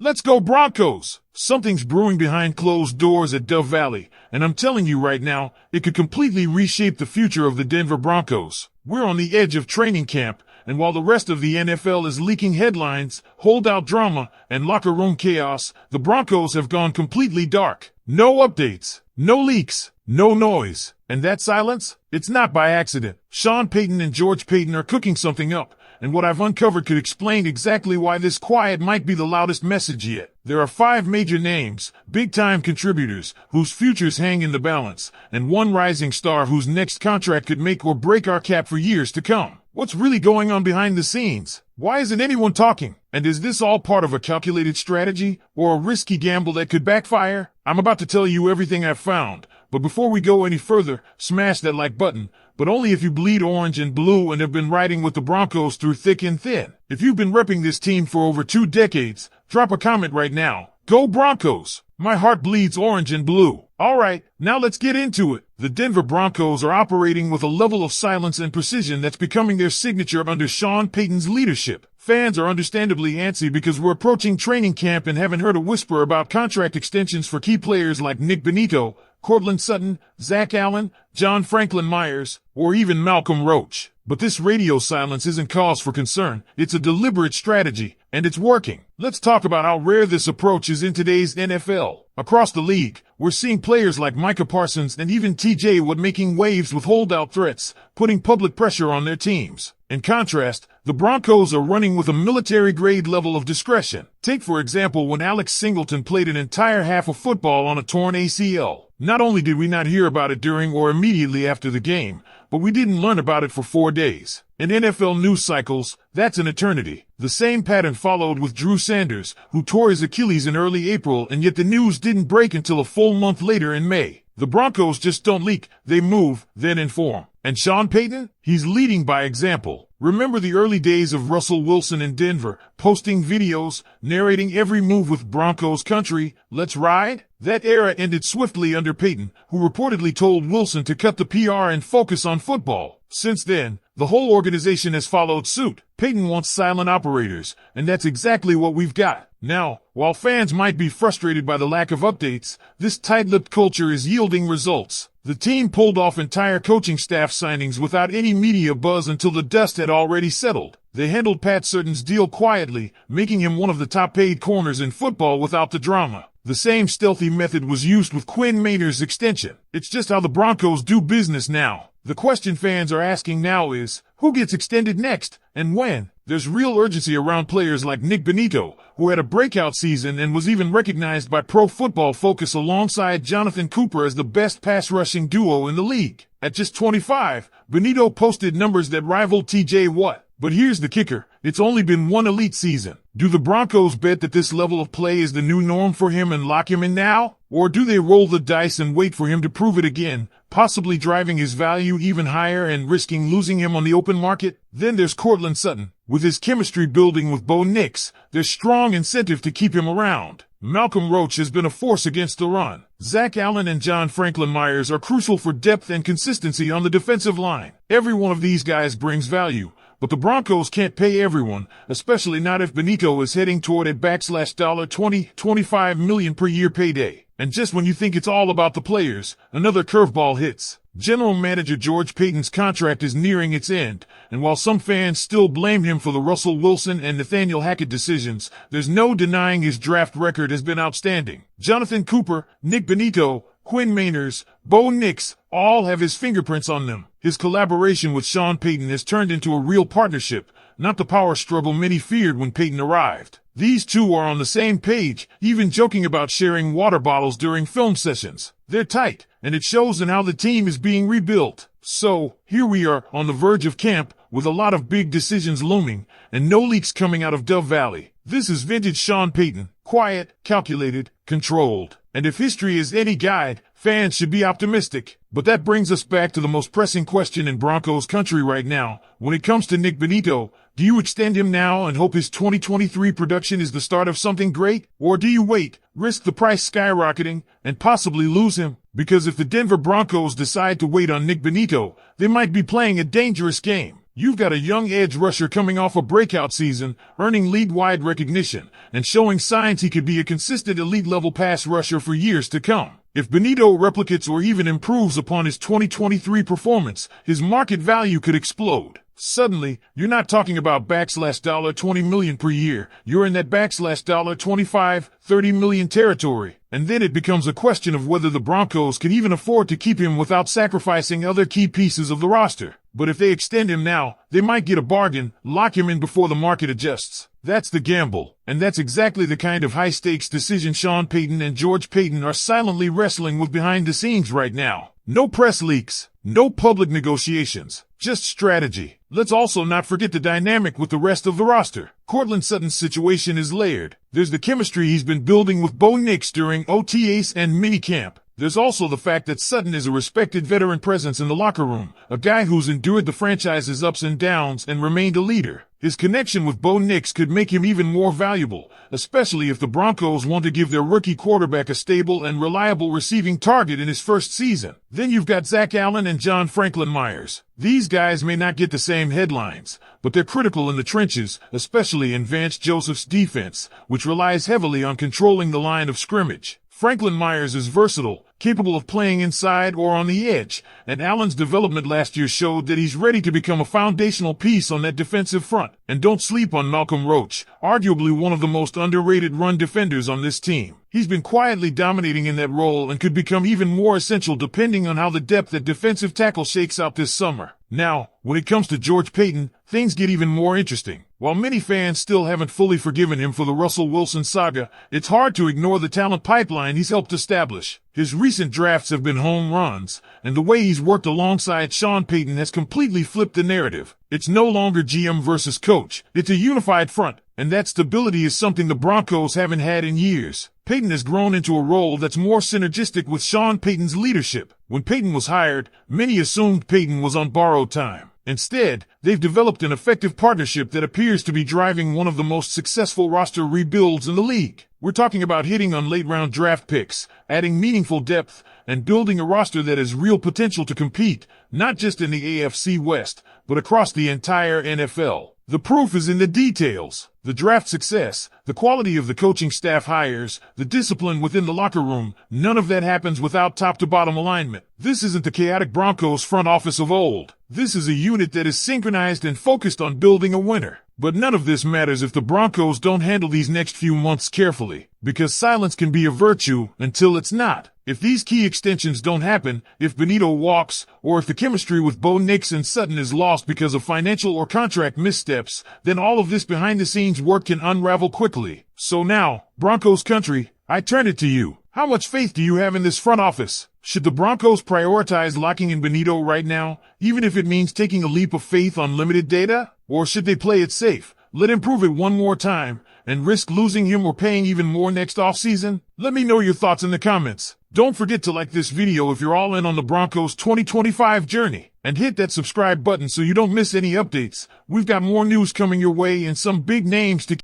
Let's go Broncos! Something's brewing behind closed doors at Dove Valley, and I'm telling you right now, it could completely reshape the future of the Denver Broncos. We're on the edge of training camp, and while the rest of the NFL is leaking headlines, holdout drama, and locker room chaos, the Broncos have gone completely dark. No updates, no leaks, no noise. And that silence? It's not by accident. Sean Payton and George Payton are cooking something up, and what I've uncovered could explain exactly why this quiet might be the loudest message yet. There are 5 major names, big-time contributors, whose futures hang in the balance, and one rising star whose next contract could make or break our cap for years to come. What's really going on behind the scenes? Why isn't anyone talking? And is this all part of a calculated strategy, or a risky gamble that could backfire? I'm about to tell you everything I've found, but before we go any further, smash that like button, but only if you bleed orange and blue and have been riding with the Broncos through thick and thin. If you've been repping this team for over 2 decades, drop a comment right now. Go Broncos! My heart bleeds orange and blue. Alright, now let's get into it. The Denver Broncos are operating with a level of silence and precision that's becoming their signature under Sean Payton's leadership. Fans are understandably antsy because we're approaching training camp and haven't heard a whisper about contract extensions for key players like Nick Bonitto, Courtland Sutton, Zach Allen, John Franklin Myers, or even Malcolm Roach. But this radio silence isn't cause for concern. It's a deliberate strategy, and it's working. Let's talk about how rare this approach is in today's NFL. Across the league, we're seeing players like Micah Parsons and even TJ Watt making waves with holdout threats, putting public pressure on their teams. In contrast, the Broncos are running with a military-grade level of discretion. Take, for example, when Alex Singleton played an entire half of football on a torn ACL. Not only did we not hear about it during or immediately after the game, but we didn't learn about it for 4 days. In NFL news cycles, that's an eternity. The same pattern followed with Drew Sanders, who tore his Achilles in early April, and yet the news didn't break until a full month later in May. The Broncos just don't leak, they move, then inform. And Sean Payton? He's leading by example. Remember the early days of Russell Wilson in Denver, posting videos, narrating every move with Broncos country, let's ride? That era ended swiftly under Payton, who reportedly told Wilson to cut the PR and focus on football. Since then, the whole organization has followed suit. Payton wants silent operators, and that's exactly what we've got. Now, while fans might be frustrated by the lack of updates, this tight-lipped culture is yielding results. The team pulled off entire coaching staff signings without any media buzz until the dust had already settled. They handled Pat Surtain's deal quietly, making him one of the top-paid corners in football without the drama. The same stealthy method was used with Quinn Maynard's extension. It's just how the Broncos do business now. The question fans are asking now is, who gets extended next, and when? There's real urgency around players like Nick Bonitto, who had a breakout season and was even recognized by Pro Football Focus alongside Jonathan Cooper as the best pass-rushing duo in the league. At just 25, Bonitto posted numbers that rivaled TJ Watt. But here's the kicker, it's only been 1 elite season. Do the Broncos bet that this level of play is the new norm for him and lock him in now? Or do they roll the dice and wait for him to prove it again, possibly driving his value even higher and risking losing him on the open market? Then there's Courtland Sutton. With his chemistry building with Bo Nix, there's strong incentive to keep him around. Malcolm Roach has been a force against the run. Zach Allen and John Franklin Myers are crucial for depth and consistency on the defensive line. Every one of these guys brings value. But the Broncos can't pay everyone, especially not if Bonitto is heading toward a $20-25 million per year payday. And just when you think it's all about the players, another curveball hits. General Manager George Payton's contract is nearing its end, and while some fans still blame him for the Russell Wilson and Nathaniel Hackett decisions, there's no denying his draft record has been outstanding. Jonathan Cooper, Nick Bonitto, Quinn Maynard, Bo Nix, all have his fingerprints on them. His collaboration with Sean Payton has turned into a real partnership, not the power struggle many feared when Payton arrived. These two are on the same page, even joking about sharing water bottles during film sessions. They're tight, and it shows in how the team is being rebuilt. So, here we are, on the verge of camp, with a lot of big decisions looming, and no leaks coming out of Dove Valley. This is vintage Sean Payton, quiet, calculated, controlled. And if history is any guide, fans should be optimistic. But that brings us back to the most pressing question in Broncos country right now. When it comes to Nick Bonitto, do you extend him now and hope his 2023 production is the start of something great? Or do you wait, risk the price skyrocketing, and possibly lose him? Because if the Denver Broncos decide to wait on Nick Bonitto, they might be playing a dangerous game. You've got a young edge rusher coming off a breakout season, earning league-wide recognition, and showing signs he could be a consistent elite-level pass rusher for years to come. If Benito replicates or even improves upon his 2023 performance, his market value could explode. Suddenly, you're not talking about $20 million per year. You're in that $25, $30 million territory. And then it becomes a question of whether the Broncos can even afford to keep him without sacrificing other key pieces of the roster. But if they extend him now, they might get a bargain, lock him in before the market adjusts. That's the gamble. And that's exactly the kind of high-stakes decision Sean Payton and George Payton are silently wrestling with behind the scenes right now. No press leaks, no public negotiations, just strategy. Let's also not forget the dynamic with the rest of the roster. Courtland Sutton's situation is layered. There's the chemistry he's been building with Bo Nix during OTAs and minicamp. There's also the fact that Sutton is a respected veteran presence in the locker room, a guy who's endured the franchise's ups and downs and remained a leader. His connection with Bo Nix could make him even more valuable, especially if the Broncos want to give their rookie quarterback a stable and reliable receiving target in his first season. Then you've got Zach Allen and John Franklin Myers. These guys may not get the same headlines, but they're critical in the trenches, especially in Vance Joseph's defense, which relies heavily on controlling the line of scrimmage. Franklin Myers is versatile, capable of playing inside or on the edge, and Allen's development last year showed that he's ready to become a foundational piece on that defensive front. And don't sleep on Malcolm Roach, arguably one of the most underrated run defenders on this team. He's been quietly dominating in that role and could become even more essential depending on how the depth at defensive tackle shakes out this summer. Now, when it comes to George Payton, things get even more interesting. While many fans still haven't fully forgiven him for the Russell Wilson saga, it's hard to ignore the talent pipeline he's helped establish. His recent drafts have been home runs, and the way he's worked alongside Sean Payton has completely flipped the narrative. It's no longer GM versus coach. It's a unified front, and that stability is something the Broncos haven't had in years. Payton has grown into a role that's more synergistic with Sean Payton's leadership. When Payton was hired, many assumed Payton was on borrowed time. Instead, they've developed an effective partnership that appears to be driving one of the most successful roster rebuilds in the league. We're talking about hitting on late-round draft picks, adding meaningful depth, and building a roster that has real potential to compete, not just in the AFC West, but across the entire NFL. The proof is in the details. The draft success, the quality of the coaching staff hires, the discipline within the locker room, none of that happens without top-to-bottom alignment. This isn't the chaotic Broncos front office of old. This is a unit that is synchronized and focused on building a winner. But none of this matters if the Broncos don't handle these next few months carefully, because silence can be a virtue until it's not. If these key extensions don't happen, if Benito walks, or if the chemistry with Bo Nix and Sutton is lost because of financial or contract missteps, then all of this behind-the-scenes work can unravel quickly. So now, Broncos country, I turn it to you. How much faith do you have in this front office? Should the Broncos prioritize locking in Benito right now, even if it means taking a leap of faith on limited data? Or should they play it safe, let him prove it one more time, and risk losing him or paying even more next offseason? Let me know your thoughts in the comments. Don't forget to like this video if you're all in on the Broncos 2025 journey, and hit that subscribe button so you don't miss any updates. We've got more news coming your way and some big names to